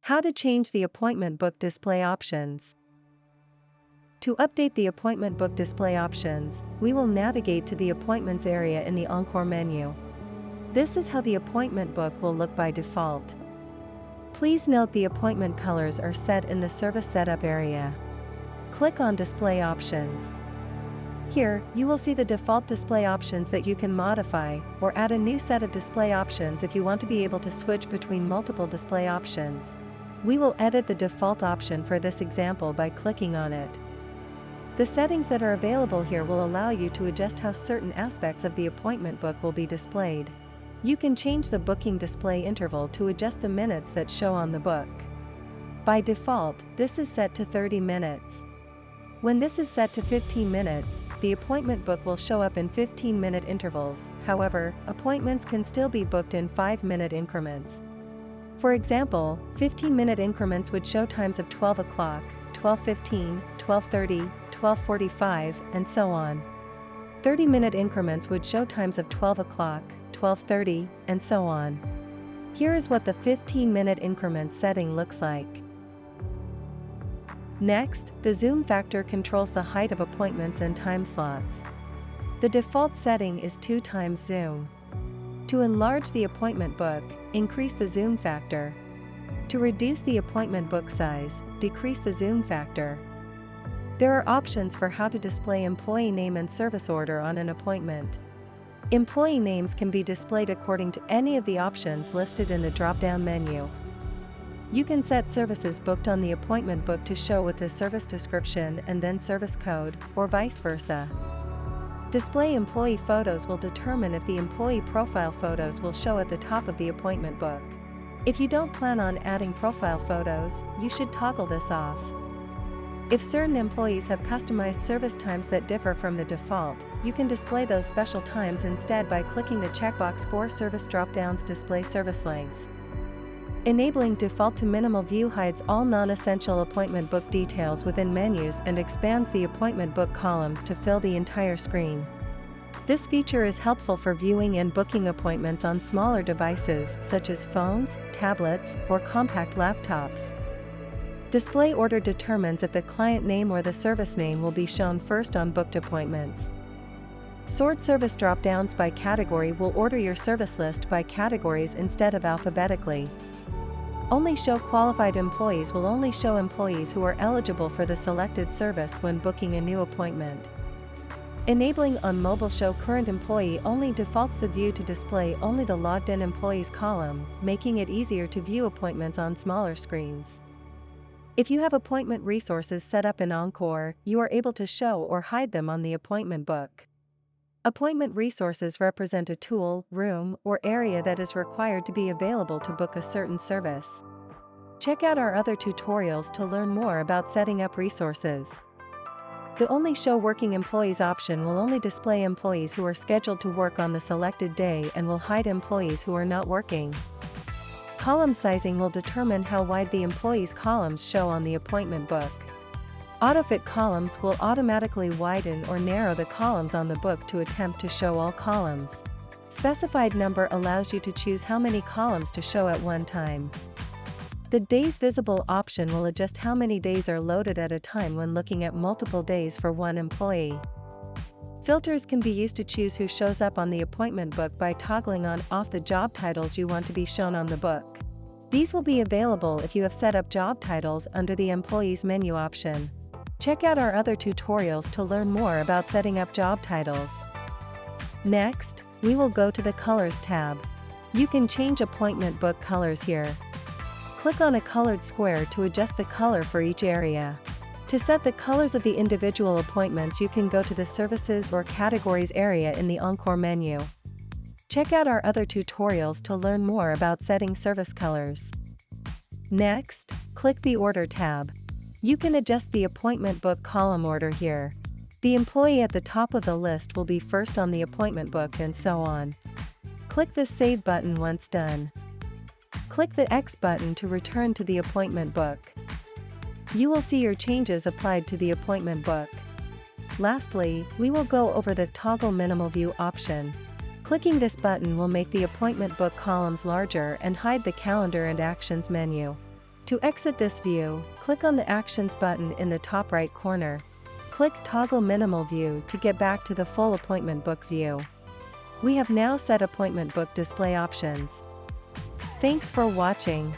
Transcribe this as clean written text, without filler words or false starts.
How to change the appointment book display options. To update the appointment book display options, we will navigate to the Appointments area in the Encore menu. This is how the appointment book will look by default. Please note the appointment colors are set in the Service Setup area. Click on Display Options. Here, you will see the default display options that you can modify, or add a new set of display options if you want to be able to switch between multiple display options. We will edit the default option for this example by clicking on it. The settings that are available here will allow you to adjust how certain aspects of the appointment book will be displayed. You can change the booking display interval to adjust the minutes that show on the book. By default, this is set to 30 minutes. When this is set to 15 minutes, the appointment book will show up in 15-minute intervals. However, appointments can still be booked in 5-minute increments. For example, 15-minute increments would show times of 12 o'clock, 12:15, 12:30, 12:45, and so on. 30-minute increments would show times of 12 o'clock, 12:30, and so on. Here is what the 15-minute increment setting looks like. Next, the zoom factor controls the height of appointments and time slots. The default setting is 2 times zoom. To enlarge the appointment book, increase the zoom factor. To reduce the appointment book size, decrease the zoom factor. There are options for how to display employee name and service order on an appointment. Employee names can be displayed according to any of the options listed in the drop-down menu. You can set services booked on the appointment book to show with the service description and then service code, or vice versa. Display employee photos will determine if the employee profile photos will show at the top of the appointment book. If you don't plan on adding profile photos, you should toggle this off. If certain employees have customized service times that differ from the default, you can display those special times instead by clicking the checkbox for Service drop-downs Display Service Length. Enabling default to minimal view hides all non-essential appointment book details within menus and expands the appointment book columns to fill the entire screen. This feature is helpful for viewing and booking appointments on smaller devices such as phones, tablets, or compact laptops. Display order determines if the client name or the service name will be shown first on booked appointments. Sort service drop-downs by category will order your service list by categories instead of alphabetically. Only Show Qualified Employees will only show employees who are eligible for the selected service when booking a new appointment. Enabling On Mobile Show Current Employee only defaults the view to display only the Logged In Employees column, making it easier to view appointments on smaller screens. If you have appointment resources set up in Encore, you are able to show or hide them on the appointment book. Appointment resources represent a tool, room, or area that is required to be available to book a certain service. Check out our other tutorials to learn more about setting up resources. The Only Show Working Employees option will only display employees who are scheduled to work on the selected day and will hide employees who are not working. Column sizing will determine how wide the employees' columns show on the appointment book. Autofit columns will automatically widen or narrow the columns on the book to attempt to show all columns. Specified number allows you to choose how many columns to show at one time. The Days Visible option will adjust how many days are loaded at a time when looking at multiple days for one employee. Filters can be used to choose who shows up on the appointment book by toggling on off the job titles you want to be shown on the book. These will be available if you have set up job titles under the Employees menu option. Check out our other tutorials to learn more about setting up job titles. Next, we will go to the Colors tab. You can change appointment book colors here. Click on a colored square to adjust the color for each area. To set the colors of the individual appointments, you can go to the Services or Categories area in the Encore menu. Check out our other tutorials to learn more about setting service colors. Next, click the Order tab. You can adjust the appointment book column order here. The employee at the top of the list will be first on the appointment book and so on. Click the Save button once done. Click the X button to return to the appointment book. You will see your changes applied to the appointment book. Lastly, we will go over the Toggle Minimal View option. Clicking this button will make the appointment book columns larger and hide the Calendar and Actions menu. To exit this view, click on the Actions button in the top right corner. Click Toggle Minimal View to get back to the full appointment book view. We have now set appointment book display options. Thanks for watching.